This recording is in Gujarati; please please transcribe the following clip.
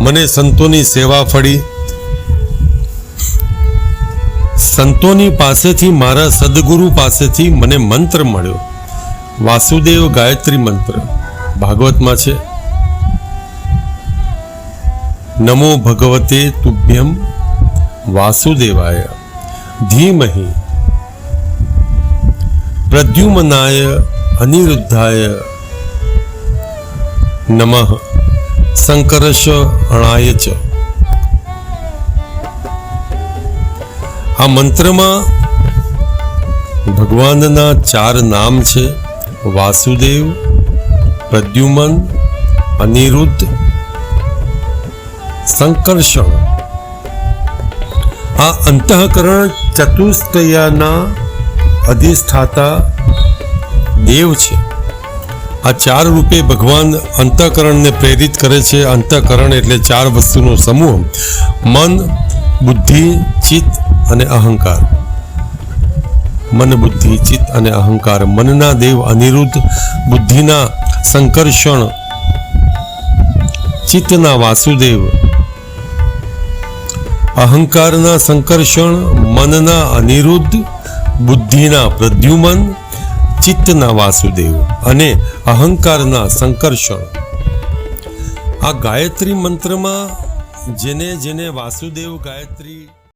મને સંતોની સેવા ફળી, સંતોની પાસેથી, મારા સદગુરુ પાસેથી મને મંત્ર મળ્યો, વાસુદેવ ગાયત્રી મંત્ર ભાગવતમાં છે। નમો ભગવતે તુભ્યમ વાસુદેવાય ધીમહિ પ્રદ્યુમ્નાય અનિરુદ્ધાય નમઃ સંકર્ષણાય ચ। આ મંત્રમાં ભગવાનના 4 નામ છે, વાસુદેવ, પ્રદ્યુમન, અનિરુદ્ધ, સંકર્ષણ। આ અંતઃકરણ ચતુષ્ટયના અધિષ્ઠાતા દેવ છે। આ 4 રૂપે ભગવાન અંતઃકરણને પ્રેરિત કરે છે। અંતઃકરણ એટલે 4 વસ્તુનો સમૂહ, મન, બુદ્ધિ, ચિત્ત અને અહંકાર। મન, બુદ્ધિ, ચિત્ત અને અહંકાર। મનના દેવ અનિરુદ્ધ, બુદ્ધિના સંકર્ષણ, ચિત્તના વાસુદેવ, અહંકારના સંકર્ષણ, મનના અનિરુદ્ધ, બુદ્ધિના પ્રદ્યુમન, ચિત્તના વાસુદેવ અને અહંકારના સંકર્ષણ। આ ગાયત્રી મંત્રમાં જેને જેને વાસુદેવ ગાયત્રી